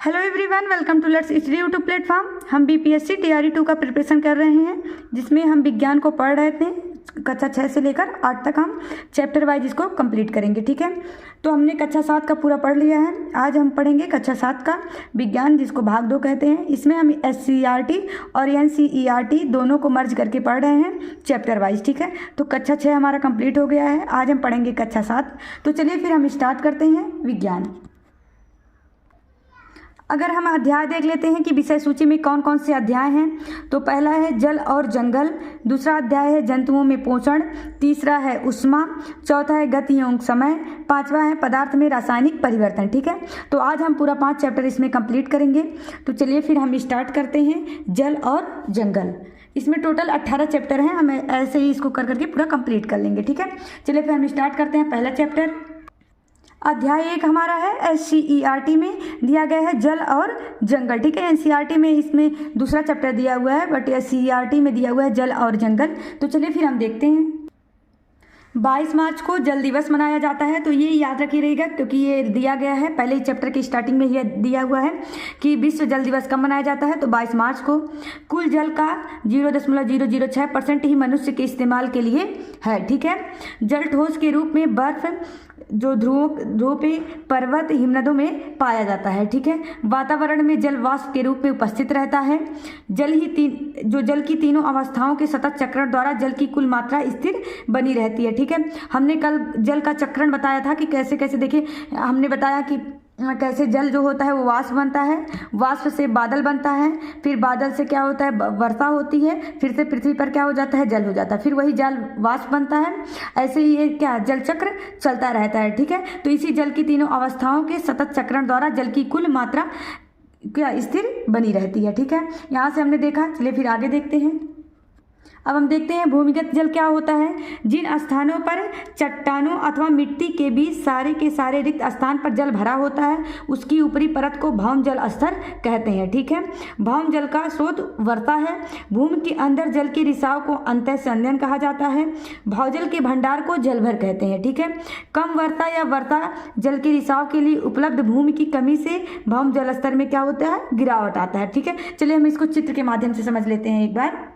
Hello everyone, welcome to let's study YouTube platform. हम BPSC TRE 2 का preparation कर रहे हैं, जिसमें हम विज्ञान को पढ़ रहे थे। कक्षा 6 से लेकर 8 तक हम चैप्टर वाइज इसको कंप्लीट करेंगे। ठीक है, तो हमने कक्षा 7 का पूरा पढ़ लिया है। आज हम पढ़ेंगे कक्षा 7 का विज्ञान, जिसको भाग 2 कहते हैं। इसमें हम SCERT और NCERT दोनों को मर्ज करके पढ़ रहे हैं चैप्टर वाइज। ठीक है, तो कक्षा 6 हमारा कंप्लीट हो गया है। आज हम पढ़ेंगे कक्षा 7। तो चलिए फिर हम स्टार्ट करते हैं विज्ञान। अगर हम अध्याय देख लेते हैं कि विषय सूची में कौन कौन से अध्याय हैं, तो पहला है जल और जंगल, दूसरा अध्याय है जंतुओं में पोषण, तीसरा है ऊष्मा, चौथा है गति एवं समय, पांचवा है पदार्थ में रासायनिक परिवर्तन। ठीक है, तो आज हम पूरा 5 चैप्टर इसमें कंप्लीट करेंगे। तो चलिए फिर हम स्टार्ट करते हैं जल और जंगल। इसमें टोटल 18 चैप्टर हैं, हम ऐसे ही इसको कर करके पूरा कंप्लीट कर लेंगे। ठीक है, चलिए फिर हम स्टार्ट करते हैं। पहला चैप्टर अध्याय 1 हमारा है SCERT में दिया गया है जल और जंगल। ठीक है, NCERT में इसमें दूसरा चैप्टर दिया हुआ है, बट SCERT में दिया हुआ है जल और जंगल। तो चलिए फिर हम देखते हैं। 22 मार्च को जल दिवस मनाया जाता है, तो ये याद रखिएगा क्योंकि ये दिया गया है पहले ही चैप्टर की स्टार्टिंग में ये दिया हुआ है कि विश्व जल दिवस कब मनाया जाता है, तो 22 मार्च को। कुल जल का 0.006% ही मनुष्य के इस्तेमाल के लिए है। ठीक है, जल ठोस के रूप में बर्फ जो ध्रुव पे पर्वत हिमनदों में पाया जाता है। ठीक है, वातावरण में जल वाष्प के रूप में उपस्थित रहता है। जल की तीनों अवस्थाओं के सतत चक्रण द्वारा जल की कुल मात्रा स्थिर बनी रहती है। ठीक है, हमने कल जल का चक्रण बताया था कि कैसे कैसे, देखिए हमने बताया कि कैसे जल जो होता है वो वाष्प बनता है, वाष्प से बादल बनता है, फिर बादल से क्या होता है वर्षा होती है, फिर से पृथ्वी पर क्या हो जाता है जल हो जाता है, फिर वही जल वाष्प बनता है। ऐसे ही ये क्या जल चक्र चलता रहता है। ठीक है, तो इसी जल की तीनों अवस्थाओं के सतत चक्रण द्वारा जल की कुल मात्रा क्या स्थिर बनी रहती है। ठीक है, यहाँ से हमने देखा। चलिए फिर आगे देखते हैं। अब हम देखते हैं भूमिगत जल क्या होता है। जिन स्थानों पर चट्टानों अथवा मिट्टी के बीच सारे के सारे रिक्त स्थान पर जल भरा होता है, उसकी ऊपरी परत को भौम जल स्तर कहते हैं। ठीक है, भौम जल का स्रोत वर्षा है। भूमि के अंदर जल के रिसाव को अंतः संध्यन कहा जाता है। भौजल के भंडार को जलभर कहते हैं। ठीक है, कम वर्षा या वर्षा जल के रिसाव के लिए उपलब्ध भूमि की कमी से भौम जल स्तर में क्या होता है, गिरावट आता है। ठीक है, चलिए हम इसको चित्र के माध्यम से समझ लेते हैं एक बार।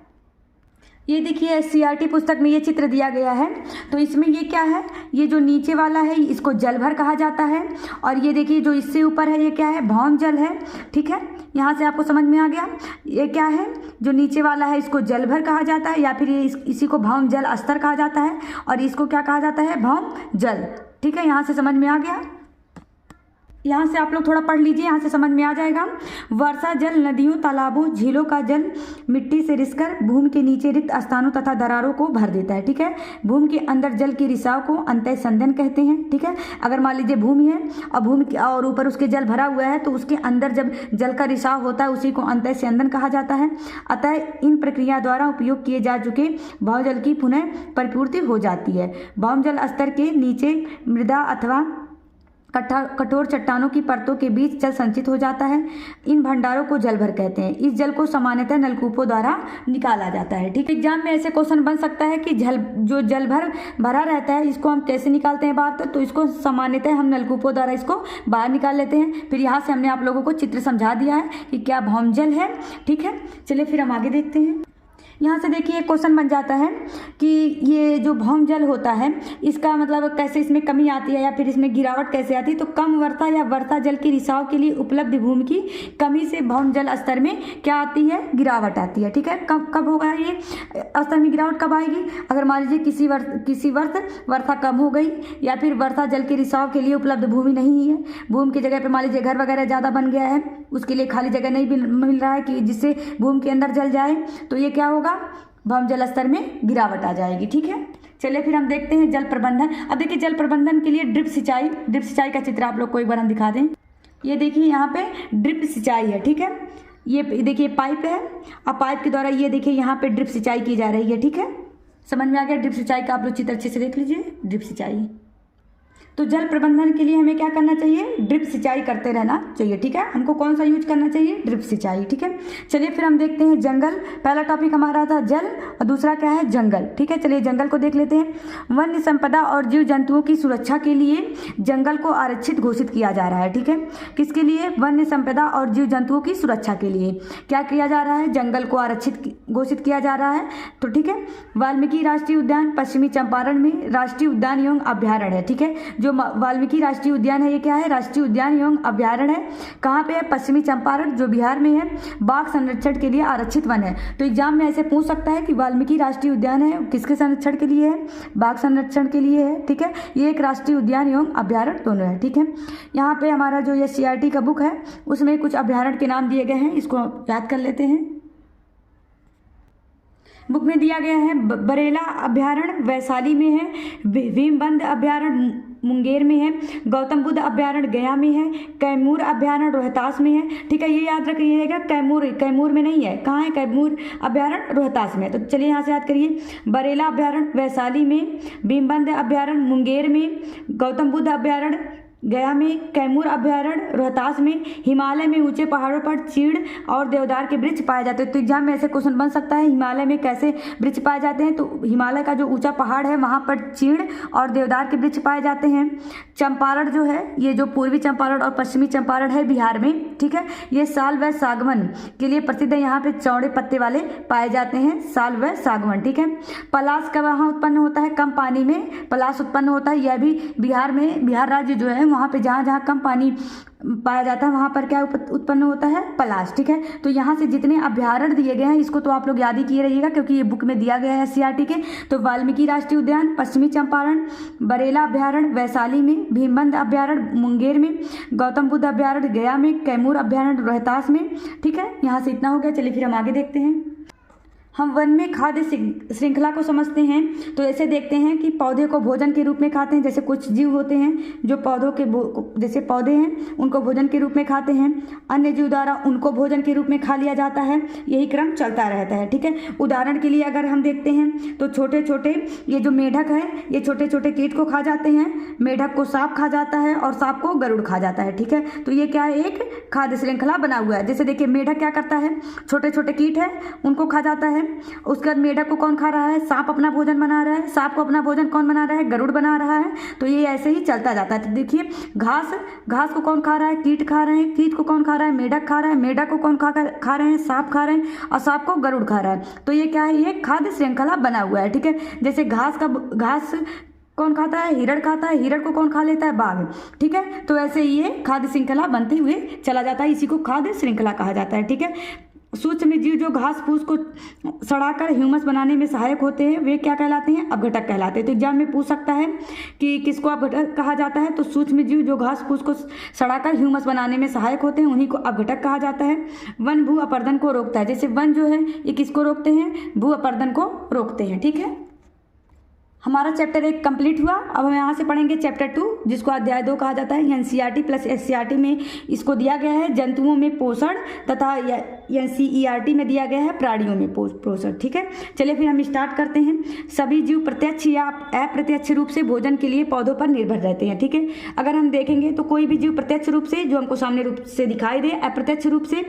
ये देखिए SCERT पुस्तक में ये चित्र दिया गया है। तो इसमें ये क्या है, ये जो नीचे वाला है इसको जलभर कहा जाता है, और ये देखिए जो इससे ऊपर है ये क्या है, भौम जल है। ठीक है, यहाँ से आपको समझ में आ गया। ये क्या है, जो नीचे वाला है इसको जलभर कहा जाता है, या फिर ये इसी को भौम जल स्तर कहा जाता है, और इसको क्या कहा जाता है, भौम जल। ठीक है, यहाँ से समझ में आ गया। यहाँ से आप लोग थोड़ा पढ़ लीजिए, यहाँ से समझ में आ जाएगा। वर्षा जल नदियों, तालाबों, झीलों का जल मिट्टी से रिसकर भूमि के नीचे रिक्त स्थानों तथा दरारों को भर देता है। ठीक है, भूमि के अंदर जल के रिसाव को अंतः संध्यन कहते हैं। ठीक है, अगर मान लीजिए भूमि है और भूमि के और ऊपर उसके जल भरा हुआ है, तो उसके अंदर जब जल का रिसाव होता है उसी को अंतः संध्यन कहा जाता है। अतः इन प्रक्रिया द्वारा उपयोग किए जा चुके भौजल की पुनः परिपूर्ति हो जाती है। भौमजल स्तर के नीचे मृदा अथवा कठोर चट्टानों की परतों के बीच जल संचित हो जाता है। इन भंडारों को जलभर कहते हैं। इस जल को सामान्यतः नलकूपों द्वारा निकाला जाता है। ठीक, एग्जाम में ऐसे क्वेश्चन बन सकता है कि जो जल भरा रहता है इसको हम कैसे निकालते हैं बाहर, तो इसको सामान्यतः हम नलकूपों द्वारा इसको बाहर निकाल लेते हैं। फिर यहाँ से हमने आप लोगों को चित्र समझा दिया है कि क्या भौम जल है। ठीक है, चलिए फिर हम आगे देखते हैं। यहाँ से देखिए एक क्वेश्चन बन जाता है कि ये जो भौम जल होता है इसका मतलब कैसे इसमें कमी आती है या फिर इसमें गिरावट कैसे आती है। तो कम वर्षा या वर्षा जल के रिसाव के लिए उपलब्ध भूमि की कमी से भौम जल स्तर में क्या आती है, गिरावट आती है। ठीक है, कब होगा ये स्तर में गिरावट, कब आएगी, अगर मान लीजिए किसी वर्ष वर्षा कम हो गई, या फिर वर्षा जल के रिसाव के लिए उपलब्ध भूमि नहीं है। भूमि की जगह पर मान लीजिए घर वगैरह ज़्यादा बन गया है, उसके लिए खाली जगह नहीं मिल रहा है कि जिससे भूमि के अंदर जल जाए, तो ये क्या होगा, भौम जल स्तर में गिरावट आ जाएगी। ठीक है, चलिए फिर हम देखते हैं जल प्रबंधन। अब देखिए जल प्रबंधन के लिए ड्रिप सिंचाई का चित्र आप लोग को एक बार हम दिखा दें। ये देखिए यहाँ पे ड्रिप सिंचाई है। ठीक है, ये देखिए पाइप है, अब पाइप के द्वारा ये देखिए यहाँ पे ड्रिप सिंचाई की जा रही है। ठीक है, समझ में आ गया ड्रिप सिंचाई का, आप लोग चित्र अच्छे से देख लीजिए। ड्रिप सिंचाई तो जल प्रबंधन के लिए हमें क्या करना चाहिए, ड्रिप सिंचाई करते रहना चाहिए, ठीक है। हमको कौन सा यूज करना चाहिए, ड्रिप सिंचाई, ठीक है। चलिए फिर हम देखते हैं जंगल। पहला टॉपिक हमारा था जल और दूसरा क्या है, जंगल, ठीक है। चलिए जंगल को देख लेते हैं। वन्य संपदा और जीव जंतुओं की सुरक्षा के लिए जंगल को आरक्षित घोषित किया जा रहा है, ठीक है। किसके लिए, वन्य संपदा और जीव जंतुओं की सुरक्षा के लिए क्या किया जा रहा है, जंगल को आरक्षित घोषित किया जा रहा है। तो ठीक है, वाल्मीकि राष्ट्रीय उद्यान पश्चिमी चंपारण में राष्ट्रीय उद्यान एवं अभ्यारण्य है, ठीक है। जो वाल्मीकि राष्ट्रीय उद्यान है ये क्या है, राष्ट्रीय उद्यान एवं अभ्यारण्य है। कहाँ पे है, पश्चिमी चंपारण जो बिहार में है। बाघ संरक्षण के लिए आरक्षित वन है। तो एग्जाम में ऐसे पूछ सकता है कि वाल्मीकि राष्ट्रीय उद्यान है किसके संरक्षण के लिए है, बाघ संरक्षण के लिए है, ठीक है। ये एक राष्ट्रीय उद्यान एवं अभ्यारण्य दोनों है, ठीक है। यहाँ पे हमारा जो ये CRT का बुक है उसमें कुछ अभ्यारण्य के नाम दिए गए हैं, इसको याद कर लेते हैं। बुक में दिया गया है बरेला अभ्यारण्य वैशाली में है, भीमबंध अभ्यारण्य मुंगेर में है, गौतम बुद्ध अभ्यारण्य गया में है, कैमूर अभ्यारण्य रोहतास में है, ठीक है। ये याद रखिएगा, कैमूर में नहीं है। कहाँ है कैमूर अभ्यारण्य, रोहतास में। तो चलिए यहाँ से याद करिए, बरेला अभ्यारण्य वैशाली में, भीमबंध अभ्यारण्य मुंगेर में, गौतम बुद्ध अभ्यारण्य गया में, कैमूर अभ्यारण्य रोहतास में। हिमालय में ऊंचे पहाड़ों पर चीड़ और देवदार के वृक्ष पाए जाते हैं। तो एग्जाम में ऐसे क्वेश्चन बन सकता है, हिमालय में कैसे वृक्ष पाए जाते हैं। तो हिमालय का जो ऊंचा पहाड़ है वहाँ पर चीड़ और देवदार के वृक्ष पाए जाते हैं। चंपारण जो है, ये जो पूर्वी चंपारण और पश्चिमी चंपारण है बिहार में, ठीक है, ये साल व सागवन के लिए प्रसिद्ध है। यहाँ पे चौड़े पत्ते वाले पाए जाते हैं, साल व सागवन, ठीक है। पलाश का वहाँ उत्पन्न होता है, कम पानी में पलाश उत्पन्न होता है। यह भी बिहार में, बिहार राज्य जो है वहाँ पे जहाँ जहाँ कम पानी पाया जाता है वहाँ पर क्या उत्पन्न होता है, पलाश, ठीक है। तो यहाँ से जितने अभ्यारण्य दिए गए हैं इसको तो आप लोग याद ही किए रहिएगा क्योंकि ये बुक में दिया गया है CRT के। तो वाल्मीकि राष्ट्रीय उद्यान पश्चिमी चंपारण, बरेला अभ्यारण्य वैशाली में, भीमबंध अभ्यारण्य मुंगेर में, गौतम बुद्ध अभ्यारण्य गया में, कैमूर अभ्यारण्य रोहतास में, ठीक है। यहाँ से इतना हो गया। चलिए फिर हम आगे देखते हैं। हम वन में खाद्य श्रृंखला को समझते हैं। तो ऐसे देखते हैं कि पौधे को भोजन के रूप में खाते हैं। जैसे कुछ जीव होते हैं जो पौधों के जैसे पौधे हैं उनको भोजन के रूप में खाते हैं, अन्य जीव द्वारा उनको भोजन के रूप में खा लिया जाता है। यही क्रम चलता रहता है, ठीक है। उदाहरण के लिए अगर हम देखते हैं तो छोटे छोटे ये जो मेढक है ये छोटे छोटे कीट को खा जाते हैं। मेढक को सांप खा जाता है और सांप को गरुड़ खा जाता है, ठीक है। तो ये क्या है, एक खाद्य श्रृंखला बना हुआ है। जैसे देखिए मेढक क्या करता है, छोटे छोटे कीट है उनको खा जाता है। उसके बाद मेढक को कौन खा रहा है, सांप अपना भोजन बना रहा है। सांप को अपना भोजन कौन बना रहा है, गरुड़ बना रहा है। तो ये ऐसे ही चलता जाता है। तो देखिए घास को कौन खा रहा है, कीट खा रहे हैं। कीट को कौन खा रहा है, मेढक खा रहा है। मेढक को कौन खा रहे हैं, सांप खा रहे हैं और सांप को गरुड़ खा रहा है। तो ये क्या है, ये खाद्य श्रृंखला बना हुआ है, ठीक है। जैसे घास कौन खाता है, हिरण खाता है। हिरण को कौन खा लेता है, बाघ, ठीक है। तो ऐसे ये खाद्य श्रृंखला बनते हुए चला जाता है। इसी को खाद्य श्रृंखला कहा जाता है, ठीक है। सूक्ष्म जीव जो घास फूस को सड़ाकर ह्यूमस बनाने में सहायक होते हैं वे क्या कहलाते हैं, अपघटक कहलाते हैं। तो एग्जाम में पूछ सकता है कि किसको अपघटक कहा जाता है। तो सूक्ष्म जीव जो घास फूस को सड़ाकर ह्यूमस बनाने में सहायक होते हैं उन्हीं को अपघटक कहा जाता है। वन भू अपर्दन को रोकता है। जैसे वन जो है ये किसको रोकते हैं, भू अपर्दन को रोकते हैं, ठीक है। हमारा चैप्टर 1 कंप्लीट हुआ। अब हम यहाँ से पढ़ेंगे चैप्टर 2 जिसको अध्याय 2 कहा जाता है। NCERT प्लस SCERT में इसको दिया गया है जंतुओं में पोषण तथा NCERT में दिया गया है प्राणियों में पोषण, ठीक है। चलिए फिर हम स्टार्ट करते हैं। सभी जीव प्रत्यक्ष या अप्रत्यक्ष रूप से भोजन के लिए पौधों पर निर्भर रहते हैं, ठीक है। अगर हम देखेंगे तो कोई भी जीव प्रत्यक्ष रूप से जो हमको सामने रूप से दिखाई दे, अप्रत्यक्ष रूप से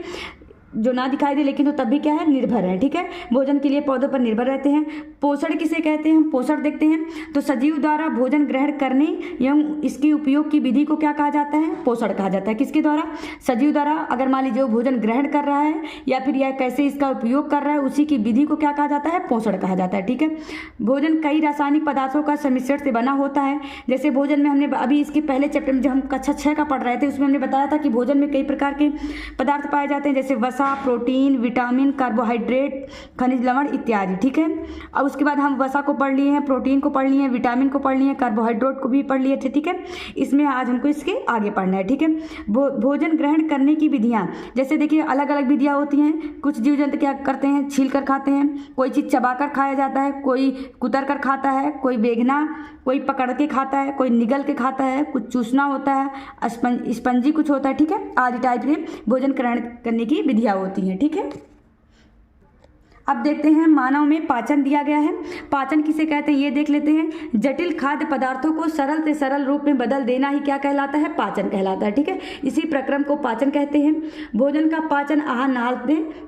जो ना दिखाई दे लेकिन तो तब भी क्या है, निर्भर है, ठीक है। भोजन के लिए पौधों पर निर्भर रहते हैं। पोषण किसे कहते हैं, हम पोषण देखते हैं। तो सजीव द्वारा भोजन ग्रहण करने एवं इसके उपयोग की विधि को क्या कहा जाता है, पोषण कहा जाता है। किसके द्वारा, सजीव द्वारा। अगर मान लीजिए वो भोजन ग्रहण कर रहा है या फिर यह कैसे इसका उपयोग कर रहा है उसी की विधि को क्या कहा जाता है, पोषण कहा जाता है, ठीक है। भोजन कई रासायनिक पदार्थों का सम्मिश्रण से बना होता है। जैसे भोजन में हमने अभी इसके पहले चैप्टर में जब हम कक्षा 6 का पढ़ रहे थे उसमें हमने बताया था कि भोजन में कई प्रकार के पदार्थ पाए जाते हैं। जैसे वसा, प्रोटीन, विटामिन, कार्बोहाइड्रेट, खनिज लवण इत्यादि, ठीक है। अब उसके बाद हम वसा को पढ़ लिए हैं, प्रोटीन को पढ़ लिए हैं, विटामिन को पढ़ लिए हैं, कार्बोहाइड्रेट को भी पढ़ लिए थे, ठीक है। इसमें आज हमको इसके आगे पढ़ना है, ठीक है। भोजन ग्रहण करने की विधियां, जैसे देखिए अलग अलग विधियां होती हैं। कुछ जीव जंतु क्या करते हैं, छील कर खाते हैं। कोई चीज़ चबाकर खाया जाता है, कोई कुतर कर खाता है, कोई बेगना, कोई पकड़ के खाता है, कोई निगल के खाता है, कुछ चूसना होता है, स्पंजी कुछ होता है, ठीक है। आदि टाइप के भोजन ग्रहण करने की विधियां होती हैं, ठीक है। अब देखते हैं मानव में पाचन दिया गया है। पाचन किसे कहते हैं ये देख लेते हैं। जटिल खाद्य पदार्थों को सरल से सरल रूप में बदल देना ही क्या कहलाता है? पाचन कहलाता है। ठीक है, इसी प्रक्रम को पाचन कहते हैं। भोजन का पाचन आहार नाल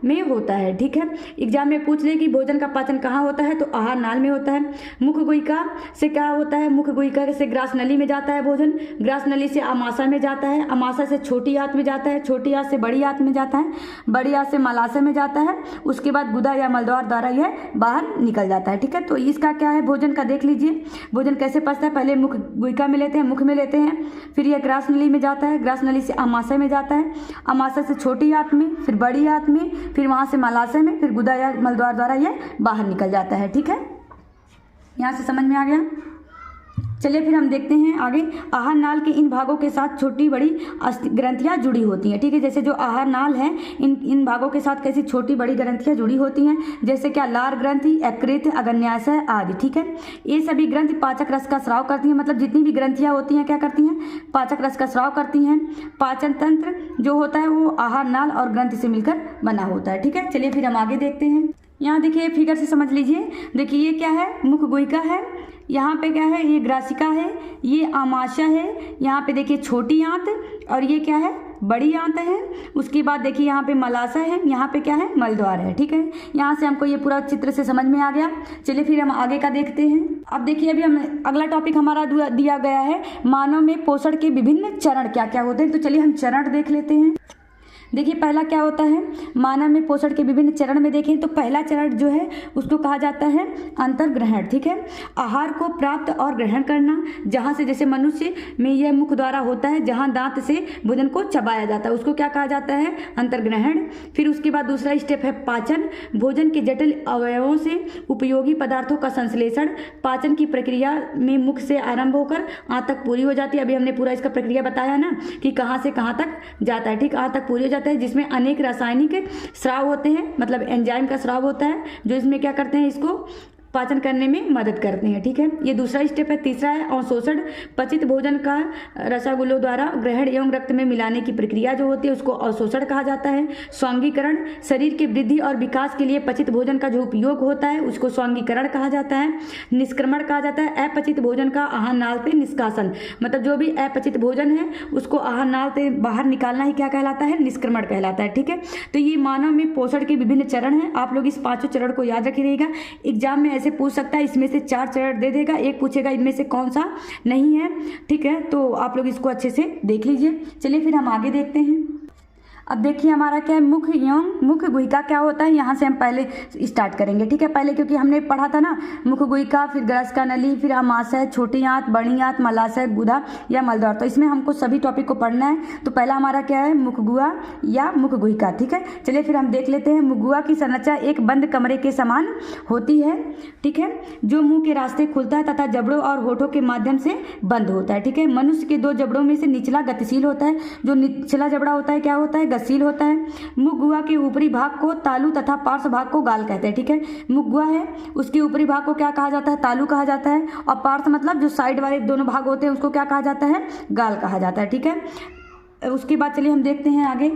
में होता है। ठीक है, एग्जाम में पूछ ले कि भोजन का पाचन कहाँ होता है, तो आहार नाल में होता है। मुख गुहिका से क्या होता है? मुख गुहिका से ग्रास नली में जाता है भोजन, ग्रास नली से आमाशय में जाता है, आमाशय से छोटी आंत में जाता है, छोटी आंत से बड़ी आंत में जाता है, बड़ी आंत से मलाशय में जाता है, उसके बाद गुदा या मलद्वार द्वारा यह बाहर निकल जाता है। ठीक है, तो इसका क्या है? भोजन का देख लीजिए, भोजन कैसे पचता है। पहले मुख गुहिका में लेते हैं, मुख में लेते हैं, फिर यह ग्रास नली में जाता है, ग्रास नली से आमाशय में जाता है, आमाशय से छोटी आंत में, फिर बड़ी आंत में, फिर वहां से मलाशय में, फिर गुदा या मलद्वार द्वारा यह बाहर निकल जाता है। ठीक है, यहाँ से समझ में आ गया। चलिए फिर हम देखते हैं आगे। आहार नाल के इन भागों के साथ छोटी बड़ी ग्रंथियां जुड़ी होती हैं। ठीक है, जैसे जो आहार नाल है इन भागों के साथ कैसी छोटी बड़ी ग्रंथियां जुड़ी होती हैं, जैसे क्या लार ग्रंथि, यकृत, अग्न्याशय आदि। ठीक है, ये सभी ग्रंथि पाचक रस का स्राव करती हैं। मतलब जितनी भी ग्रंथियां होती हैं क्या करती हैं? पाचक रस का स्राव करती हैं। पाचन तंत्र जो होता है वो आहार नाल और ग्रंथि से मिलकर बना होता है। ठीक है, चलिए फिर हम आगे देखते हैं। यहाँ देखिए फिगर से समझ लीजिए। देखिए ये क्या है? मुख गुहिका है, यहाँ पे क्या है? ये ग्रासिका है, ये आमाशय है, यहाँ पे देखिए छोटी आंत, और ये क्या है? बड़ी आंत है। उसके बाद देखिए यहाँ पे मलाशय है, यहाँ पे क्या है? मलद्वार है। ठीक है, यहाँ से हमको ये पूरा चित्र से समझ में आ गया। चलिए फिर हम आगे का देखते हैं। अब देखिए अभी हम अगला टॉपिक हमारा दिया गया है मानव में पोषण के विभिन्न चरण क्या क्या होते हैं। तो चलिए हम चरण देख लेते हैं। देखिए पहला क्या होता है? मानव में पोषण के विभिन्न चरण में देखें तो पहला चरण जो है उसको कहा जाता है अंतर्ग्रहण। ठीक है, आहार को प्राप्त और ग्रहण करना, जहाँ से जैसे मनुष्य में यह मुख द्वारा होता है, जहाँ दांत से भोजन को चबाया जाता है, उसको क्या कहा जाता है? अंतर्ग्रहण। फिर उसके बाद दूसरा स्टेप है पाचन, भोजन के जटिल अवयवों से उपयोगी पदार्थों का संश्लेषण। पाचन की प्रक्रिया में मुख से आरंभ होकर आंत तक पूरी हो जाती है। अभी हमने पूरा इसका प्रक्रिया बताया ना कि कहाँ से कहाँ तक जाता है। ठीक, आंत तक पूरी हो जाता है, जिसमें अनेक रासायनिक स्राव होते हैं, मतलब एंजाइम का स्राव होता है, जो इसमें क्या करते हैं? इसको पाचन करने में मदद करते हैं। ठीक है, ये दूसरा स्टेप है। तीसरा है अवशोषण, पचित भोजन का रसागुल्लों द्वारा ग्रहण एवं रक्त में मिलाने की प्रक्रिया जो होती है उसको अवशोषण कहा जाता है। स्वांगीकरण, शरीर की वृद्धि और विकास के लिए पचित भोजन का जो उपयोग होता है उसको स्वांगीकरण कहा जाता है। निष्क्रमण कहा जाता है, अपचित भोजन का आहार नाल से निष्कासन, मतलब जो भी अपचित भोजन है उसको आहार नाल से बाहर निकालना ही क्या कहलाता है? निष्क्रमण कहलाता है। ठीक है, तो ये मानव में पोषण के विभिन्न चरण हैं। आप लोग इस पांचों चरण को याद रखिएगा। एग्जाम में ऐसे पूछ सकता है, इसमें से 4 चरण दे देगा, एक पूछेगा इनमें से कौन सा नहीं है। ठीक है, तो आप लोग इसको अच्छे से देख लीजिए। चलिए फिर हम आगे देखते हैं। अब देखिए हमारा क्या है? मुख एवं मुख गुहिका क्या होता है, यहाँ से हम पहले स्टार्ट करेंगे। ठीक है, पहले क्योंकि हमने पढ़ा था ना मुख गुहिका, फिर ग्रासिका नली, फिर आमाशय, छोटी आंत, बड़ी आंत, मलाशय, गुदा या मलद्वार। तो इसमें हमको सभी टॉपिक को पढ़ना है। तो पहला हमारा क्या है? मुख गुहा या मुख गुहिका। ठीक है, चलिए फिर हम देख लेते हैं। मुख गुहा की संरचना एक बंद कमरे के समान होती है। ठीक है, जो मुंह के रास्ते खुलता है तथा जबड़ों और होठों के माध्यम से बंद होता है। ठीक है, मनुष्य के 2 जबड़ों में से निचला गतिशील होता है। जो निचला जबड़ा होता है क्या होता है? गतिशील होता है। मुख गुहा के ऊपरी भाग को तालु तथा पार्श्व भाग को गाल कहते हैं। ठीक है, मुख गुहा है उसके ऊपरी भाग को क्या कहा जाता है? तालु कहा जाता है, और पार्श्व मतलब जो साइड वाले दोनों भाग होते हैं उसको क्या कहा जाता है? गाल कहा जाता है। ठीक है, उसके बाद चलिए हम देखते हैं आगे।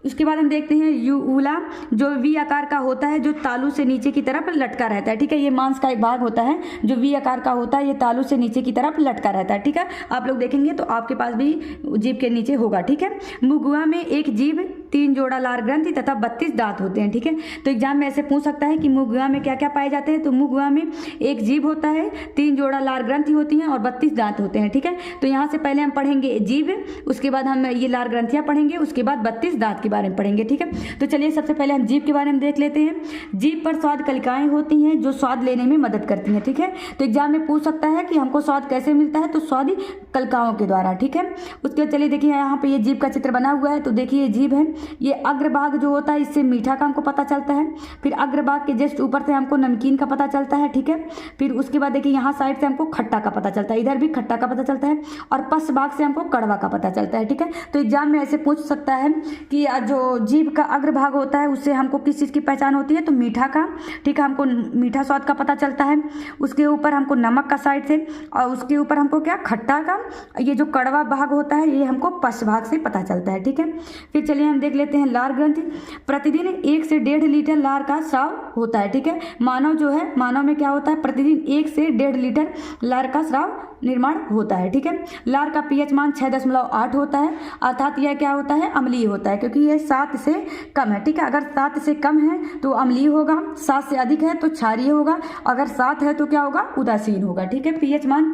उसके बाद हम देखते हैं यूला, जो वी आकार का होता है, जो तालू से नीचे की तरफ लटका रहता है। ठीक है, ये मांस का एक भाग होता है जो वी आकार का होता है, ये तालू से नीचे की तरफ लटका रहता है। ठीक है, आप लोग देखेंगे तो आपके पास भी जीभ के नीचे होगा। ठीक है, मुख गुहा में एक जीभ, 3 जोड़ा लार ग्रंथि तथा 32 दांत होते हैं। ठीक है, तो एग्जाम में ऐसे पूछ सकता है कि मुख गुहा में क्या क्या पाए जाते हैं। तो मुख गुहा में एक जीभ होता है, 3 जोड़ा लार ग्रंथि होती हैं और 32 दांत होते हैं। ठीक है, तो यहाँ से पहले हम पढ़ेंगे जीभ, उसके बाद हम ये लार ग्रंथियाँ पढ़ेंगे, उसके बाद 32 दांत के बारे में पढ़ेंगे। ठीक है, तो चलिए सबसे पहले हम जीभ के बारे में देख लेते हैं। जीभ पर स्वाद कलिकाएं होती हैं जो स्वाद लेने में मदद करती हैं। ठीक है, तो एग्जाम में पूछ सकता है कि हमको स्वाद कैसे मिलता है, तो स्वाद कलिकाओं के द्वारा। ठीक है, उसके बाद चलिए देखिए यहाँ पे ये जीभ का चित्र बना हुआ है। तो देखिए ये जीभ है, ये अग्रभाग जो होता है इससे मीठा का हमको पता चलता है। फिर अग्रभाग के जस्ट ऊपर से हमको नमकीन का पता चलता है। ठीक है, फिर उसके बाद देखिए यहाँ साइड से हमको खट्टा का पता चलता है, इधर भी खट्टा का पता चलता है, और पश्च भाग से हमको कड़वा का पता चलता है। ठीक है, तो एग्जाम में ऐसे पूछ सकता है कि जो जीभ का अग्रभाग होता है उससे हमको किस चीज़ की पहचान होती है, तो मीठा का। ठीक है, हमको मीठा स्वाद का पता चलता है। उसके ऊपर हमको नमक का साइड से, और उसके ऊपर हमको क्या खट्टा का। ये जो कड़वा भाग होता है ये हमको पश्च भाग से पता चलता है। ठीक है, फिर चलिए हम देख देख लेते हैं लार ग्रंथि। प्रतिदिन 1 से 1.5 लीटर लार का स्राव होता है, ठीक है। मानव जो है, मानव में क्या होता है, प्रतिदिन 1 से 1.5 लीटर लार का स्राव निर्माण होता है, ठीक है। लार का पीएच मान 6.8 होता है, अर्थात यह क्या होता है, अम्लीय होता है, क्योंकि यह 7 से कम है, ठीक है। अगर 7 से कम है तो अम्लीय होगा, 7 से अधिक है तो क्षारीय होगा, अगर 7 है तो क्या होगा, उदासीन होगा, ठीक है। पीएच मान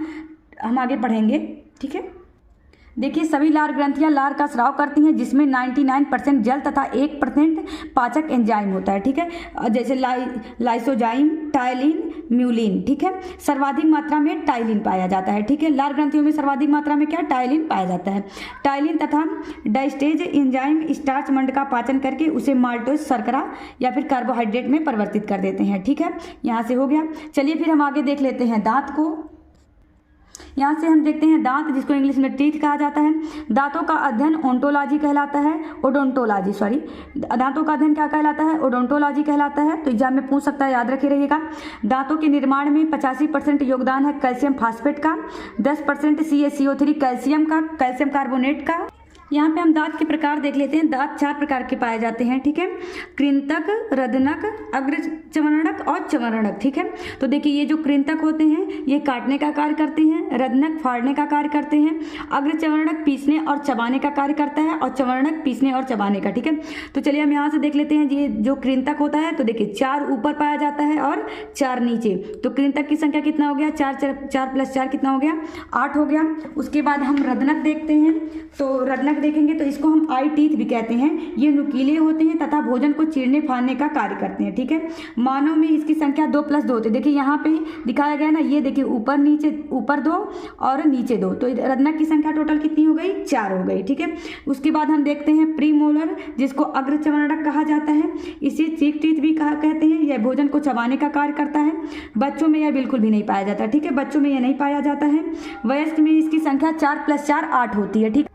हम आगे पढ़ेंगे, ठीक है। देखिए सभी लार ग्रंथियां लार का स्राव करती हैं, जिसमें 99% जल तथा 1% पाचक एंजाइम होता है, ठीक है। जैसे लाइसोजाइम, टाइलिन, म्यूलिन, ठीक है। सर्वाधिक मात्रा में टाइलिन पाया जाता है, ठीक है। लार ग्रंथियों में सर्वाधिक मात्रा में क्या, टाइलिन पाया जाता है। टाइलिन तथा डाइस्टेज एंजाइम स्टार्च मंड का पाचन करके उसे माल्टोज शर्करा या फिर कार्बोहाइड्रेट में परिवर्तित कर देते हैं, ठीक है। यहाँ से हो गया। चलिए फिर हम आगे देख लेते हैं दांत को। यहाँ से हम देखते हैं दांत, जिसको इंग्लिश में टीथ कहा जाता है। दांतों का अध्ययन ओंटोलॉजी कहलाता है, ओडोंटोलॉजी सॉरी। दांतों का अध्ययन क्या कहलाता है, ओडोंटोलॉजी कहलाता है। तो एग्जाम में पूछ सकता है, याद रखे रहिएगा। दांतों के निर्माण में 85% योगदान है कैल्शियम फास्फेट का, 10% CaCO3 कैल्शियम का, कैल्शियम कार्बोनेट का। यहाँ पे हम दांत के प्रकार देख लेते हैं। दांत 4 प्रकार के पाए जाते हैं, ठीक है। कृंतक, रदनक, अग्र चमरणक और चमरणक, ठीक है। तो देखिए ये जो कृंतक होते हैं ये काटने का कार्य करते हैं, रदनक फाड़ने का कार्य करते हैं, अग्र चमरणक पीसने और चबाने का कार्य करता है, और चमरणक पीसने और चबाने का, ठीक है। तो चलिए हम यहाँ से देख लेते हैं। ये जो कृंतक होता है तो देखिए 4 ऊपर पाया जाता है और 4 नीचे। तो कृंतक की संख्या कितना हो गया, 4 + 4 कितना हो गया, 8 हो गया। उसके बाद हम रदनक देखते हैं। तो रदनक देखेंगे तो इसको हम आई टीथ भी कहते हैं। ये नुकीले होते हैं तथा भोजन को चीरने फाड़ने का कार्य करते हैं, ठीक है। मानव में इसकी संख्या 2 + 2 होती है। देखिए यहाँ पे दिखाया गया ना, ये देखिए ऊपर नीचे, ऊपर 2 और नीचे 2। तो रदनक की संख्या टोटल कितनी हो गई, 4 हो गई, ठीक है। उसके बाद हम देखते हैं प्रीमोलर, जिसको अग्र चमरणक कहा जाता है। इसे चीक टीथ भी कहते हैं। यह भोजन को चबाने का कार्य करता है। बच्चों में यह बिल्कुल भी नहीं पाया जाता, ठीक है। बच्चों में यह नहीं पाया जाता है। वयस्क में इसकी संख्या 4 + 4 8 होती है, ठीक।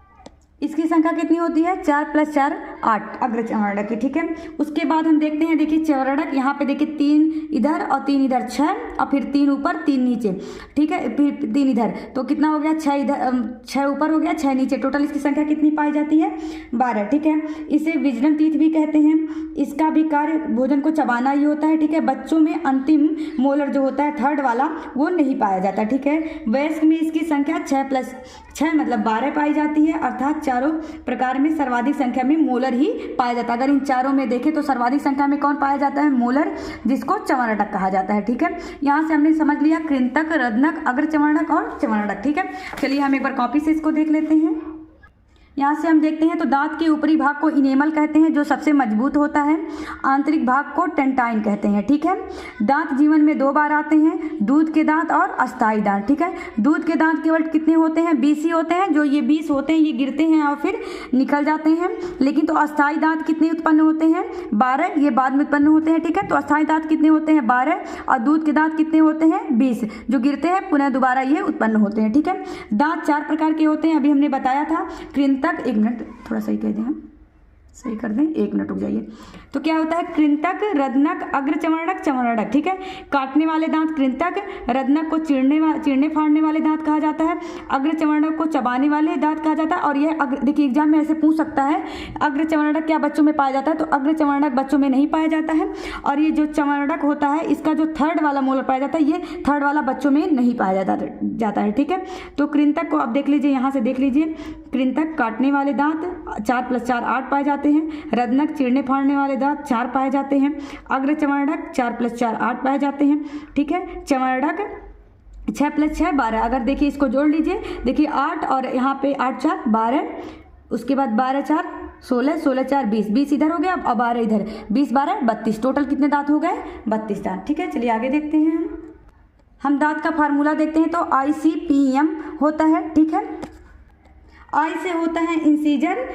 इसकी संख्या कितनी होती है, 4 + 4 8 अग्र चमरणक की, ठीक है। उसके बाद हम देखते हैं, देखिए चमरणक, यहाँ पे देखिए 3 इधर और 3 इधर, 6 और फिर 3 ऊपर 3 नीचे, ठीक है। फिर 3 इधर, तो कितना हो गया, 6 इधर, 6 ऊपर हो गया, 6 नीचे। टोटल इसकी संख्या कितनी पाई जाती है, 12, ठीक है। इसे विजनम टीथ भी कहते हैं। इसका भी कार्य भोजन को चबाना ही होता है, ठीक है। बच्चों में अंतिम मोलर जो होता है, थर्ड वाला, वो नहीं पाया जाता, ठीक है। वयस्क में इसकी संख्या 6 + 6 मतलब 12 पाई जाती है, अर्थात चारों प्रकार में सर्वाधिक संख्या में मोलर ही पाया जाता है। अगर इन चारों में देखें तो सर्वाधिक संख्या में कौन पाया जाता है, मोलर, जिसको चमरणक कहा जाता है, ठीक है। यहाँ से हमने समझ लिया कृंतक, रदनक, अग्र चमरणक और चमरणक, ठीक है। चलिए हम एक बार कॉपी से इसको देख लेते हैं। यहाँ से हम देखते हैं तो दांत के ऊपरी भाग को इनेमल कहते हैं, जो सबसे मजबूत होता है। आंतरिक भाग को टेंटाइन कहते हैं, ठीक है। दांत जीवन में 2 बार आते हैं, दूध के दांत और अस्थायी दांत, ठीक है। दूध के दांत केवल कितने होते हैं, 20 ही होते हैं। जो ये 20 होते हैं ये गिरते हैं और फिर निकल जाते हैं। लेकिन तो अस्थायी दांत कितने उत्पन्न होते हैं, 12, ये बाद में उत्पन्न होते हैं, ठीक है। तो अस्थायी दांत कितने होते हैं, 12, और दूध के दांत कितने होते हैं, 20, जो गिरते हैं पुनः दोबारा ये उत्पन्न होते हैं, ठीक है। दांत 4 प्रकार के होते हैं, अभी हमने बताया था। कृंतक, 1 मिनट थोड़ा सही कह दें, हम सही कर दें, 1 मिनट रुक जाइए। तो क्या होता है, कृंतक, रदनक, अग्र चमरणक, चमरणक, ठीक है। काटने वाले दांत कृंतक, रदनक को चीरने फाड़ने वाले दांत कहा जाता है, अग्र चमरणक को चबाने वाले दांत कहा जाता है। और यह देखिए एग्जाम में ऐसे पूछ सकता है, अग्र चमरणक क्या बच्चों में पाया जाता है, तो अग्र चमरणक बच्चों में नहीं पाया जाता है। और ये जो चमरणक होता है, इसका जो थर्ड वाला मोलर पाया जाता है, ये थर्ड वाला बच्चों में नहीं पाया जाता है, ठीक है। तो कृंतक को आप देख लीजिए, यहाँ से देख लीजिए, कृंतक काटने वाले दांत 4 + 4 8 पाए जाते हैं। रदनक चीरने फाड़ने वाले दांत 4 पाए जाते हैं। अग्र चमरणक 4 + 4 8 पाए जाते हैं, ठीक है। चमरणक 6 + 6 12। अगर देखिए इसको जोड़ लीजिए, देखिए 8 और यहाँ पे 8 4 12, उसके बाद 12 4 16, 16 4 20, 20 इधर हो गया और 12 इधर, 20 12 32। टोटल कितने दांत हो गए, 32 दांत, ठीक है। चलिए आगे देखते हैं। हम दांत का फार्मूला देखते हैं। तो ICPM होता है, ठीक है। I से होता है इंसीजर,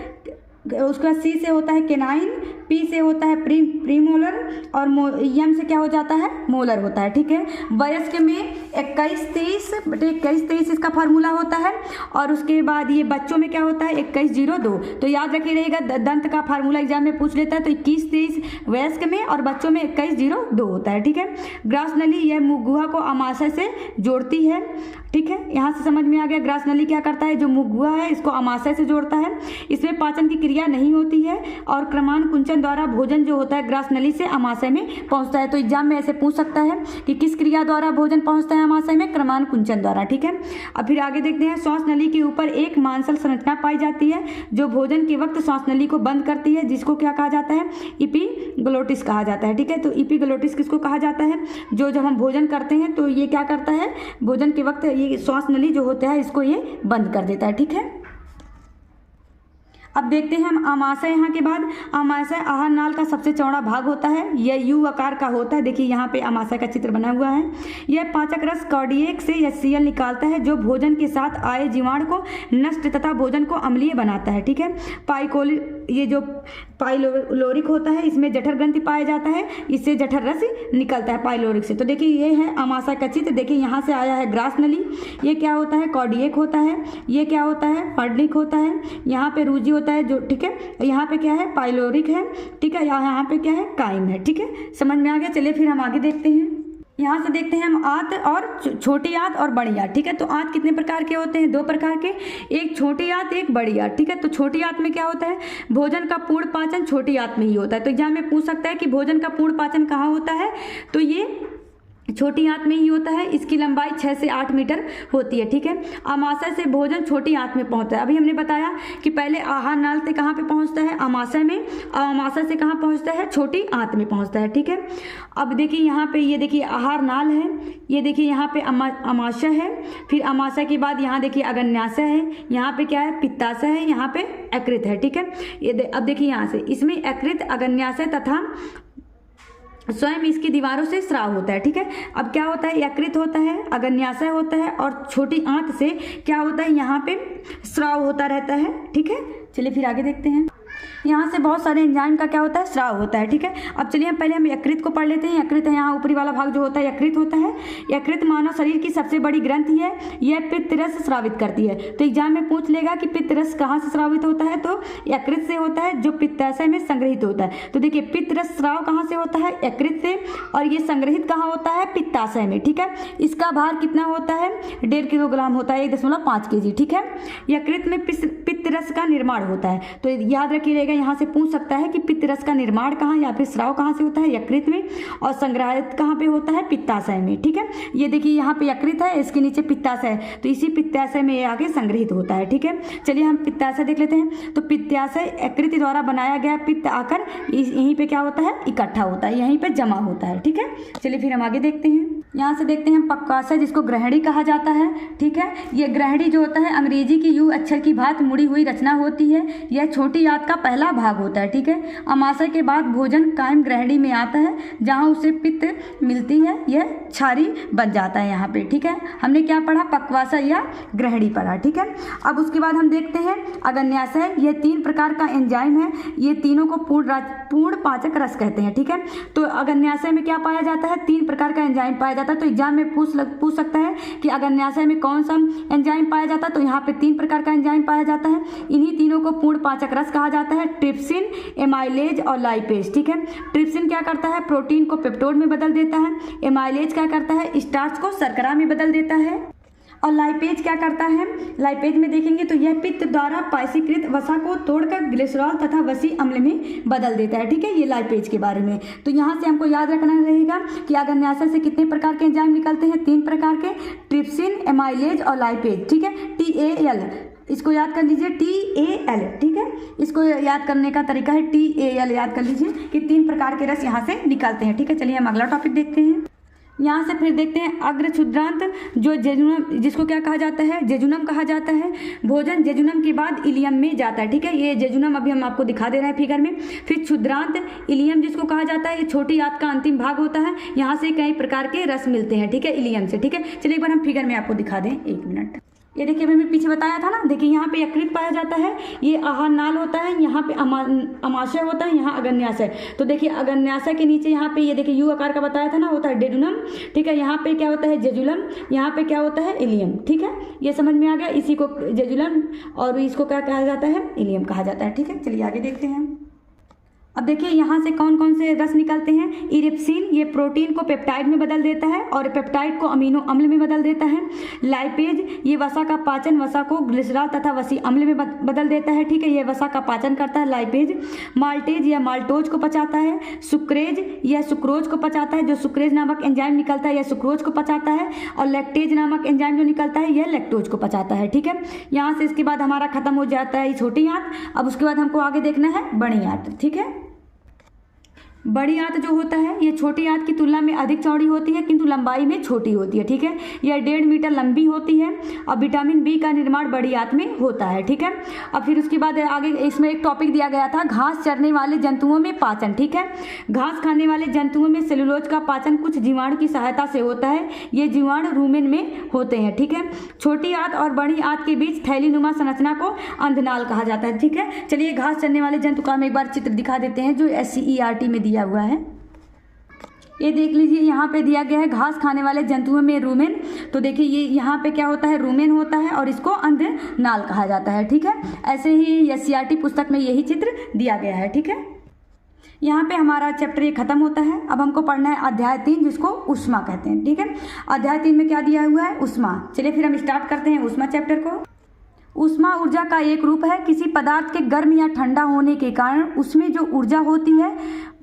उसका C से होता है केनाइन, P से होता है प्रीमोलर, और M से क्या हो जाता है, मोलर होता है, ठीक है। वयस्क में 21-23 इसका फार्मूला होता है। और उसके बाद ये बच्चों में क्या होता है, 21-02। तो याद रखिए रहेगा, दंत का फार्मूला एग्जाम में पूछ लेता है। तो 21-23 वयस्क में और बच्चों में 21-02 होता है, ठीक है। ग्रास नली, यह मुख गुहा को अमाशय से जोड़ती है, ठीक है। यहाँ से समझ में आ गया, ग्रास नली क्या करता है, जो मुख गुहा है इसको अमाशय से जोड़ता है। इसमें पाचन की क्रिया क्रिया नहीं होती है और क्रमानुकुंचन द्वारा भोजन जो होता है ग्रास नली से अमाशय में पहुंचता है। तो एग्जाम में ऐसे पूछ सकता है कि किस क्रिया द्वारा भोजन पहुंचता है अमाशय में, क्रमानुकुंचन द्वारा। ठीक है, अब फिर आगे देखते हैं। श्वास नली के ऊपर एक मांसल संरचना पाई जाती है जो भोजन के वक्त श्वास नली को बंद करती है, जिसको क्या कहा जाता है, इपीग्लोटिस कहा जाता है। ठीक है, तो इपीग्लोटिस किसको कहा जाता है, जो जब हम भोजन करते हैं तो ये क्या करता है, भोजन के वक्त ये श्वास नली जो होता है इसको ये बंद कर देता है। ठीक है, अब देखते हैं हम अमाशय। यहाँ के बाद अमाशय आहार नाल का सबसे चौड़ा भाग होता है, यह यू आकार का होता है। देखिए यहाँ पे अमाशय का चित्र बना हुआ है। यह पाचक रस कार्डियक से HCl निकालता है जो भोजन के साथ आए जीवाणु को नष्ट तथा भोजन को अम्लीय बनाता है। ठीक है, ये जो पाइलोरिक होता है इसमें जठर ग्रंथि पाया जाता है, इससे जठर रस निकलता है पाइलोरिक से। तो देखिए ये है अमाशय का चित्र। देखिए यहाँ से आया है ग्रास नली, ये क्या होता है, कार्डियक होता है, ये क्या होता है, हार्डनिक होता है, यहाँ पे रूजी होता है जो, ठीक है, यहाँ पे क्या है, पाइलोरिक है। ठीक है, यहाँ पे क्या है, काइम है। ठीक है, समझ में आ गया। चलिए फिर हम आगे देखते हैं। यहाँ से देखते हैं हम आंत और छोटी आंत और बड़ी आंत। ठीक है, तो आंत कितने प्रकार के होते हैं, 2 प्रकार के, एक छोटी आंत एक बड़ी आंत। ठीक है, तो छोटी आंत में क्या होता है, भोजन का पूर्ण पाचन छोटी आंत में ही होता है। तो एग्जाम में पूछ सकता है कि भोजन का पूर्ण पाचन कहाँ होता है, तो ये छोटी आंत में ही होता है। इसकी लंबाई 6 से 8 मीटर होती है। ठीक है, अमाशय से भोजन छोटी आंत में पहुंचता है। अभी हमने बताया कि पहले आहार नाल से कहाँ पे पहुंचता है, अमाशय में, और अमाशय से कहाँ पहुंचता है, छोटी आंत में पहुंचता है। ठीक है, अब देखिए यहाँ पे, ये देखिए आहार नाल है, ये देखिए यहाँ पे अमाशय है, फिर अमाशय के बाद यहाँ देखिए अग्न्याशय है, यहाँ पे क्या है, पित्ताशय है, यहाँ पे यकृत है। ठीक है, ये अब देखिए यहाँ से इसमें यकृत, अग्न्याशय तथा स्वयं इसकी दीवारों से स्राव होता है। ठीक है, अब क्या होता है, यकृत होता है, अग्न्याशय होता है और छोटी आंत से क्या होता है, यहाँ पे स्राव होता रहता है। ठीक है, चलिए फिर आगे देखते हैं। यहाँ से बहुत सारे एंजाइम का क्या होता है, स्राव होता है। ठीक है, अब चलिए हम पहले हम यकृत को पढ़ लेते हैं। यकृत है, यहाँ ऊपरी वाला भाग जो होता है यकृत होता है। यकृत मानव शरीर की सबसे बड़ी ग्रंथि है, यह पित्त रस स्रावित करती है। तो एग्जाम में पूछ लेगा कि पित्त रस कहाँ से स्रावित होता है, तो यकृत से होता है जो पित्ताशय में संग्रहित होता है। तो देखिए पित्त रस स्राव कहाँ से होता है, यकृत से, और ये संग्रहित कहाँ होता है, पित्ताशय में। ठीक है, इसका भार कितना होता है, 1.5 किलोग्राम होता है, 1.5 kg। ठीक है, यकृत में पित्त रस का निर्माण होता है। तो याद रखिएगा, यहाँ से पूछ सकता है कि पित्त रस का निर्माण कहाँ या फिर स्राव कहाँ से होता है, यकृत में, और संग्रहित कहाँ पे होता है, पित्ताशय में। ठीक है, ये देखिए यहाँ पे यकृत है, इसके नीचे पित्ताशय, तो इसी पित्ताशय में आगे संग्रहित होता है। ठीक है, चलिए हम पित्ताशय देख लेते हैं। तो पित्ताशय यकृत द्वारा बनाया गया पित्त आकर यहीं पे क्या होता है, इकट्ठा होता है, यहीं पे जमा होता है। ठीक है, चलिए फिर हम आगे देखते हैं। यहाँ से देखते हैं पक्वाशय, जिसको ग्रहणी कहा जाता है। ठीक है, ये ग्रहणी जो होता है अंग्रेजी की यू अक्षर की भांति मुड़ी हुई रचना होती है। यह छोटी आंत का पहला भाग होता है। ठीक है, अमाशय के बाद भोजन कायम ग्रहणी में आता है, जहाँ उसे पित्त मिलती है, यह क्षारी बन जाता है यहाँ पे। ठीक है, हमने क्या पढ़ा, पक्वाशय या ग्रहणी पढ़ा। ठीक है, अब उसके बाद हम देखते हैं अग्न्याशय। यह 3 प्रकार का एंजाइम है, ये तीनों को पूर्ण पाचक रस कहते हैं। ठीक है, तो अग्न्याशय में क्या पाया जाता है, 3 प्रकार का एंजाइम पाया जाता है। तो एग्जाम में पूछ सकता है कि अग्न्याशय में कौन सा एंजाइम पाया जाता है, तो यहाँ पे 3 प्रकार का एंजाइम पाया जाता है। इन्हीं तीनों को पूर्ण पाचक रस कहा जाता है, ट्रिप्सिन, एमाइलेज और लाइपेज। ठीक है, ट्रिप्सिन क्या करता है, प्रोटीन को पेप्टोड में बदल देता है। एमाइलेज क्या करता है, स्टार्च को शर्करा में बदल देता है। और लाइपेज क्या करता है, लाइपेज में देखेंगे तो यह पित्त द्वारा पायसीकृत वसा को तोड़कर ग्लिसरॉल तथा वसी अम्ल में बदल देता है। ठीक है, ये लाइपेज के बारे में। तो यहाँ से हमको याद रखना रहेगा कि अग्न्याशय से कितने प्रकार के एंजाइम निकलते हैं, 3 प्रकार के, ट्रिप्सिन, एमाइलेज और लाइपेज। ठीक है, TAL, इसको याद कर लीजिए, TAL। ठीक है, इसको याद करने का तरीका है TAL, याद कर लीजिए कि 3 प्रकार के रस यहाँ से निकलते हैं। ठीक है, चलिए हम अगला टॉपिक देखते हैं। यहाँ से फिर देखते हैं अग्र क्षुद्रांत, जो जेजुनम, जिसको क्या कहा जाता है, जेजुनम कहा जाता है। भोजन जेजुनम के बाद इलियम में जाता है। ठीक है, ये जेजुनम अभी हम आपको दिखा दे रहे हैं फिगर में। फिर क्षुद्रांत, इलियम जिसको कहा जाता है, ये छोटी आंत का अंतिम भाग होता है, यहाँ से कई प्रकार के रस मिलते हैं। ठीक है, इलियम से। ठीक है, चलिए एक बार हम फिगर में आपको दिखा दें, 1 मिनट। ये देखिए अभी मैं पीछे बताया था ना, देखिए यहाँ पे यकृत पाया जाता है, ये आहार नाल होता है, यहाँ पे अमाशय होता है, यहाँ अग्न्याशय। तो देखिए अग्न्याशय के नीचे यहाँ पे ये देखिए यू आकार का बताया था ना, होता है डेडुनम। ठीक है, यहाँ पे क्या होता है, जेजुलम, यहाँ पे क्या होता है, इलियम। ठीक है, ये समझ में आ गया, इसी को जेजुलम और इसको क्या कहा जाता है, इलियम कहा जाता है। ठीक है, चलिए आगे देखते हैं। अब देखिए यहाँ से कौन कौन से रस निकलते हैं। इरिप्सिन ये प्रोटीन को पेप्टाइड में बदल देता है और पेप्टाइड को अमीनो अम्ल में बदल देता है। लाइपेज ये वसा का पाचन, वसा को ग्लिसरॉल तथा वसी अम्ल में बदल देता है, ठीक है, ये वसा का पाचन करता है लाइपेज। माल्टेज या माल्टोज को पचाता है। सुक्रेज यह सुक्रोज को पचाता है, जो सुक्रेज नामक एंजाइम निकलता है यह सुक्रोज को पचाता है। और लैक्टेज नामक एंजाइम जो निकलता है यह लैक्टोज को पचाता है, ठीक है। यहाँ से इसके बाद हमारा खत्म हो जाता है ये छोटी आंत। अब उसके बाद हमको आगे देखना है बड़ी आंत, ठीक है। बड़ी आंत जो होता है ये छोटी आंत की तुलना में अधिक चौड़ी होती है किंतु लंबाई में छोटी होती है, ठीक है। यह 1.5 मीटर लंबी होती है और विटामिन बी का निर्माण बड़ी आंत में होता है, ठीक है। अब फिर उसके बाद आगे इसमें एक टॉपिक दिया गया था घास चरने वाले जंतुओं में पाचन, ठीक है। घास खाने वाले जंतुओं में सेलुलोज का पाचन कुछ जीवाणु की सहायता से होता है। ये जीवाणु रूमेन में होते हैं, ठीक है। छोटी आंत और बड़ी आंत के बीच थैलीनुमा संरचना को अंधनाल कहा जाता है, ठीक है। चलिए घास चरने वाले जंतु का हम एक बार चित्र दिखा देते हैं जो SCERT में दिया हुआ है। ये देख लीजिए यहाँ पे दिया गया है घास खाने वाले जंतुओं में रूमेन। तो देखिए ये यहाँ पे क्या होता है, रूमेन होता है और इसको अंधनाल कहा जाता है, ठीक है। ऐसे ही SCERT पुस्तक में यही चित्र दिया गया है, ठीक है। यहाँ पे हमारा चैप्टर ये खत्म होता है। अब हमको पढ़ना है अध्याय 3 जिसको ऊष्मा कहते हैं, ठीक है। अध्याय 3 में क्या दिया हुआ है, ऊष्मा। चलिए फिर हम स्टार्ट करते हैं ऊष्मा चैप्टर को। ऊष्मा ऊर्जा का एक रूप है। किसी पदार्थ के गर्म या ठंडा होने के कारण उसमें जो ऊर्जा होती है,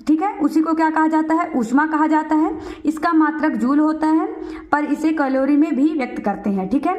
ठीक है, उसी को क्या कहा जाता है, ऊष्मा कहा जाता है। इसका मात्रक जूल होता है पर इसे कैलोरी में भी व्यक्त करते हैं, ठीक है।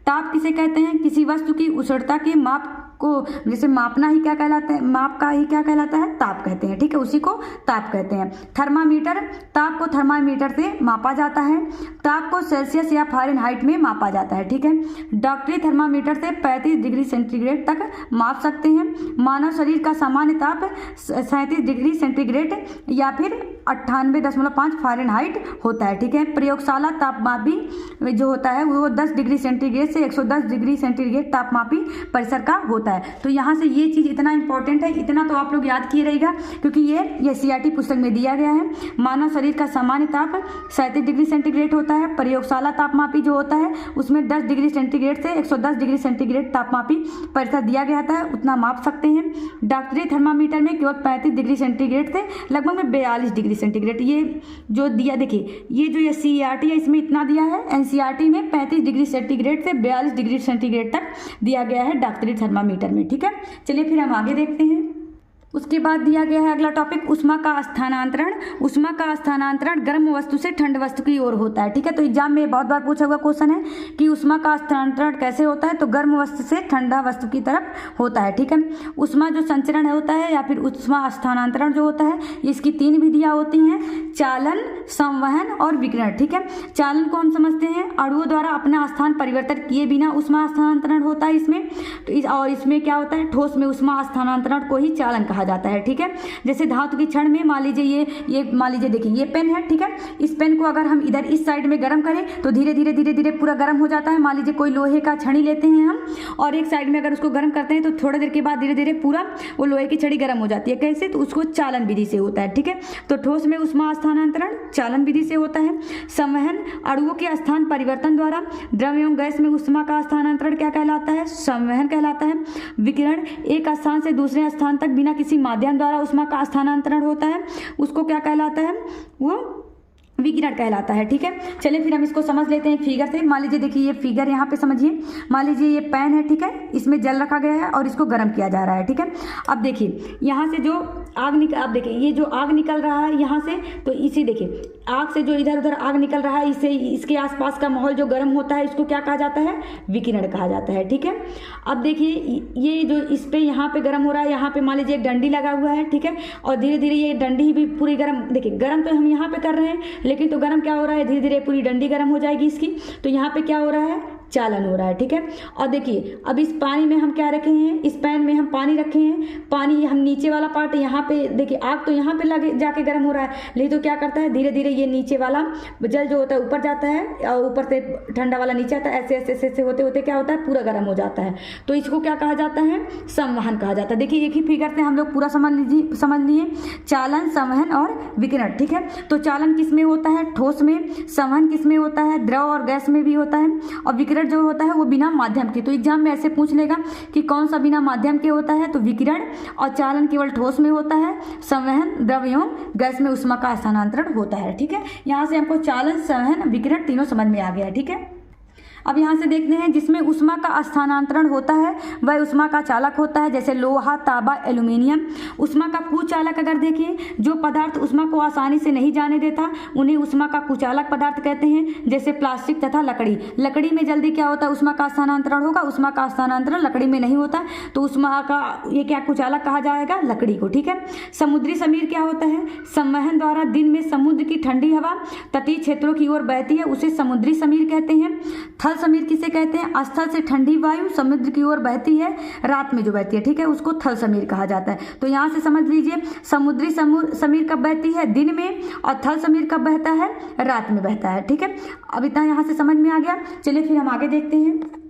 ताप किसे कहते हैं, किसी वस्तु की उष्णता के माप को जैसे मापना ही क्या कहलाता है, माप का ही क्या कहलाता है, ताप कहते हैं, ठीक है, उसी को ताप कहते हैं। थर्मामीटर, ताप को थर्मामीटर से मापा जाता है। ताप को सेल्सियस या फ़ारेनहाइट में मापा जाता है, ठीक है। डॉक्टरी थर्मामीटर से 35 डिग्री सेंटीग्रेड तक माप सकते हैं। मानव शरीर का सामान्य ताप 37 डिग्री सेंटीग्रेड या फिर 98.5 फ़ारेनहाइट होता है, ठीक है। प्रयोगशाला तापमापी जो होता है वो 10 डिग्री सेंटीग्रेड से 110 डिग्री सेंटीग्रेड तापमापी परिसर का होता है। तो यहाँ से ये चीज़ इतना इंपॉर्टेंट है, इतना तो आप लोग याद किए रहेगा क्योंकि ये SCERT पुस्तक में दिया गया है। मानव शरीर का सामान्य ताप 37 डिग्री सेंटीग्रेड होता है। प्रयोगशाला तापमापी जो होता है उसमें 10 डिग्री सेंटीग्रेड से 110 डिग्री सेंटीग्रेड तापमापी परिसर दिया गया था, उतना माप सकते हैं। डॉक्टरी थर्मामीटर में केवल 35 डिग्री सेंटीग्रेड से लगभग में 42 डिग्री सेंटीग्रेड ये जो दिया, देखिए ये जो SCERT है इसमें इतना दिया है। NCERT में 35 डिग्री सेंटीग्रेड से 42 डिग्री सेंटीग्रेड तक दिया गया है डॉक्टरी थर्मामीटर में, ठीक है। चलिए फिर हम आगे देखते हैं। उसके बाद दिया गया है अगला टॉपिक ऊष्मा का स्थानांतरण। ऊष्मा का स्थानांतरण गर्म वस्तु से ठंड वस्तु की ओर होता है, ठीक है। तो एग्जाम में बहुत बार पूछा हुआ क्वेश्चन है कि ऊष्मा का स्थानांतरण कैसे होता है, तो गर्म वस्तु से ठंडा वस्तु की तरफ होता है, ठीक है। ऊष्मा जो संचरण होता है या फिर ऊष्मा स्थानांतरण जो होता है इसकी 3 विधियाँ होती हैं, चालन, संवहन और विकिरण, ठीक है। चालन को हम समझते हैं अणुओं द्वारा अपना स्थान परिवर्तन किए बिना ऊष्मा स्थानांतरण होता है इसमें। तो और इसमें क्या होता है, ठोस में ऊष्मा स्थानांतरण को ही चालन कहा जाता है, ठीक है। जैसे धातु की क्षण में मान लीजिए ये मान लीजिए देखिए ये पेन है, ठीक है। इस पेन को अगर हम इधर इस साइड में गर्म करें तो धीरे धीरे धीरे धीरे पूरा गर्म हो जाता है। मान लीजिए कोई लोहे का छड़ी लेते हैं हम और एक साइड में अगर उसको गर्म करते हैं तो थोड़ी देर के बाद धीरे धीरे पूरा वो लोहे की छड़ी गर्म हो जाती है। कैसे, तो उसको चालन विधि से होता है, ठीक है। तो ठोस में ऊष्मा स्थानांतरण चालन विधि से होता है। संवहन अणुओं के स्थान परिवर्तन द्वारा द्रव एवं गैस में ऊष्मा का स्थानांतरण क्या कहलाता है, संवहन कहलाता है। विकिरण एक स्थान से दूसरे स्थान तक बिना किसी माध्यम द्वारा ऊष्मा का स्थानांतरण होता है, उसको क्या कहलाता है, वो विकिरण कहलाता है, ठीक है। चलिए फिर हम इसको समझ लेते हैं फिगर से। मान लीजिए देखिए ये फिगर यहाँ पे समझिए, मान लीजिए ये पैन है, ठीक है, इसमें जल रखा गया है और इसको गर्म किया जा रहा है, ठीक है। अब देखिए यहाँ से जो आग निकल, अब देखिए ये जो आग निकल रहा है यहाँ से, तो इसी देखिए आग से जो इधर उधर आग निकल रहा है इससे इसके आसपास का माहौल जो गर्म होता है इसको क्या कहा जाता है, विकिरण कहा जाता है, ठीक है। अब देखिए ये जो इस पे यहाँ पे गर्म हो रहा है, यहाँ पे मान लीजिए एक डंडी लगा हुआ है, ठीक है, और धीरे धीरे ये डंडी भी पूरी गर्म, देखिए गर्म तो हम यहाँ पे कर रहे हैं लेकिन तो गर्म क्या हो रहा है, धीरे धीरे पूरी डंडी गर्म हो जाएगी इसकी। तो यहाँ पे क्या हो रहा है, चालन हो रहा है, ठीक है। और देखिए अब इस पानी में हम क्या रखे हैं, इस पैन में हम पानी रखे हैं। पानी हम नीचे वाला पार्ट यहाँ पे देखिए आग तो यहाँ पे लगे जाके गर्म हो रहा है, लेकिन तो क्या करता है धीरे धीरे ये नीचे वाला जल जो होता है ऊपर जाता है और ऊपर से ठंडा वाला नीचे आता है, ऐसे ऐसे ऐसे होते होते क्या होता है, पूरा गर्म हो जाता है। तो इसको क्या कहा जाता है, संवहन कहा जाता है। देखिए एक ही फिगर से हम लोग पूरा समझ लिए चालन, संवहन और विकिरण, ठीक है। तो चालन किस में होता है, ठोस में। संवहन किस में होता है, द्रव और गैस में भी होता है। और विकिरण विकिरण जो होता है वो बिना माध्यम के, तो एग्जाम में ऐसे पूछ लेगा कि कौन सा बिना माध्यम के होता है, तो विकिरण। और चालन केवल ठोस में होता है, संवहन द्रव एवं गैस में ऊष्मा का स्थानांतरण होता है। ठीक है, यहाँ से हमको चालन, संवहन, विकिरण तीनों समझ में आ गया है। ठीक है, अब यहाँ से देखते हैं जिसमें ऊष्मा का स्थानांतरण होता है वह ऊष्मा का चालक होता है, जैसे लोहा, तांबा, एल्यूमिनियम। ऊष्मा का कुचालक अगर देखें, जो पदार्थ ऊष्मा को आसानी से नहीं जाने देता उन्हें ऊष्मा का कुचालक पदार्थ कहते हैं, जैसे प्लास्टिक तथा लकड़ी। लकड़ी में जल्दी क्या होता है, ऊष्मा का स्थानांतरण होगा, ऊष्मा का स्थानांतरण लकड़ी में नहीं होता, तो ऊष्मा का ये क्या कुचालक कहा जाएगा, लकड़ी को। ठीक है, समुद्री समीर क्या होता है, संवहन द्वारा दिन में समुद्र की ठंडी हवा तटीय क्षेत्रों की ओर बहती है, उसे समुद्री समीर कहते हैं। थल समीर किसे कहते हैं, स्थल से ठंडी वायु समुद्र की ओर बहती है, रात में जो बहती है, ठीक है, उसको थल समीर कहा जाता है। तो यहाँ से समझ लीजिए समुद्री समीर कब बहती है, दिन में, और थल समीर कब बहता है, रात में बहता है। ठीक है, अब इतना यहाँ से समझ में आ गया। चलिए फिर हम आगे देखते हैं।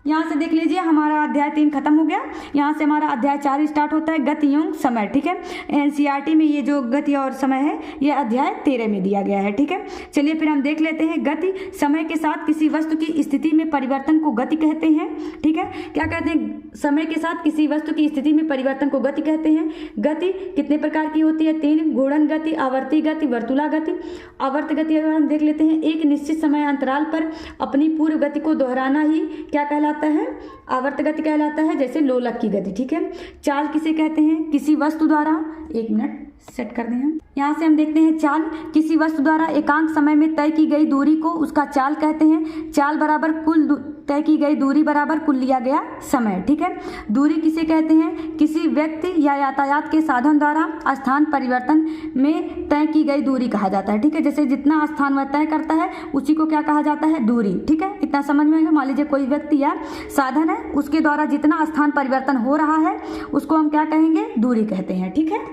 यहाँ से देख लीजिए हमारा अध्याय 3 खत्म हो गया। यहाँ से हमारा अध्याय 4 स्टार्ट होता है, गति एवं समय। ठीक है, एनसीईआरटी में ये जो गति और समय है ये अध्याय 13 में दिया गया है। ठीक है, चलिए फिर हम देख लेते हैं। गति, समय के साथ किसी वस्तु की स्थिति में परिवर्तन को गति कहते हैं। ठीक है, क्या कहते हैं, समय के साथ किसी वस्तु की स्थिति में परिवर्तन को गति कहते हैं। गति कितने प्रकार की होती है, 3, घूर्णन गति, आवर्ती गति, वर्तुला गति। आवर्त गति अगर हम देख लेते हैं, एक निश्चित समय अंतराल पर अपनी पूर्व गति को दोहराना ही क्या कहलाता है, आवर्त गति कहलाता है, जैसे लोलक की गति। ठीक है, चाल किसे कहते हैं, किसी वस्तु द्वारा, एक मिनट सेट कर दें हम। यहाँ से हम देखते हैं चाल, किसी वस्तु द्वारा एकांक समय में तय की गई दूरी को उसका चाल कहते हैं। चाल बराबर कुल तय की गई दूरी बराबर कुल लिया गया समय। ठीक है, दूरी किसे कहते हैं, किसी व्यक्ति या यातायात के साधन द्वारा स्थान परिवर्तन में तय की गई दूरी कहा जाता है। ठीक है, जैसे जितना स्थान वह तय करता है उसी को क्या कहा जाता है, दूरी। ठीक है, इतना समझ में आएगा। मान लीजिए कोई व्यक्ति या साधन है, उसके द्वारा जितना स्थान परिवर्तन हो रहा है उसको हम क्या कहेंगे, दूरी कहते हैं। ठीक है,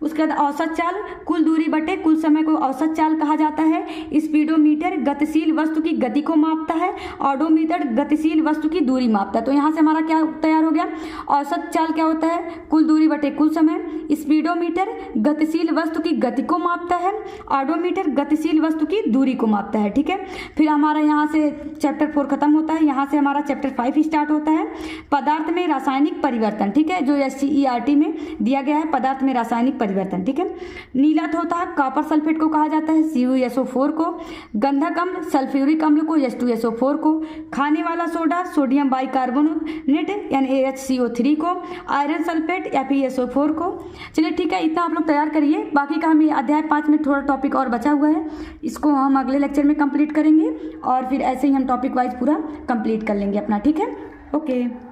उसके बाद औसत चाल, कुल दूरी बटे कुल समय को औसत चाल कहा जाता है। स्पीडोमीटर गतिशील वस्तु की गति को मापता है, ऑडोमीटर गतिशील वस्तु की दूरी मापता है। तो यहाँ से हमारा क्या तैयार हो गया, औसत चाल क्या होता है, कुल दूरी बटे कुल समय। स्पीडोमीटर गतिशील वस्तु की गति को मापता है, ऑडोमीटर गतिशील वस्तु की दूरी को मापता है। ठीक है, फिर हमारा यहाँ से चैप्टर 4 खत्म होता है। यहाँ से हमारा चैप्टर 5 स्टार्ट होता है, पदार्थ में रासायनिक परिवर्तन। ठीक है, जो एससीईआरटी में दिया गया है, पदार्थ में रासायनिक परिवर्तन। ठीक है, नीलत होता है, कॉपर सल्फेट को कहा जाता है, CuSO4 को। गंधक अम्ल सल्फ्यूरिक अम्ल को, H2SO4 को। खाने वाला सोडा सोडियम बाइकार्बोनेट NaHCO3 को। आयरन सल्फेट FeSO4 को। चलिए ठीक है, इतना आप लोग तैयार करिए। बाकी का हमें अध्याय 5 में थोड़ा टॉपिक और बचा हुआ है, इसको हम अगले लेक्चर में कंप्लीट करेंगे और फिर ऐसे ही हम टॉपिक वाइज पूरा कंप्लीट कर लेंगे अपना। ठीक है, ओके।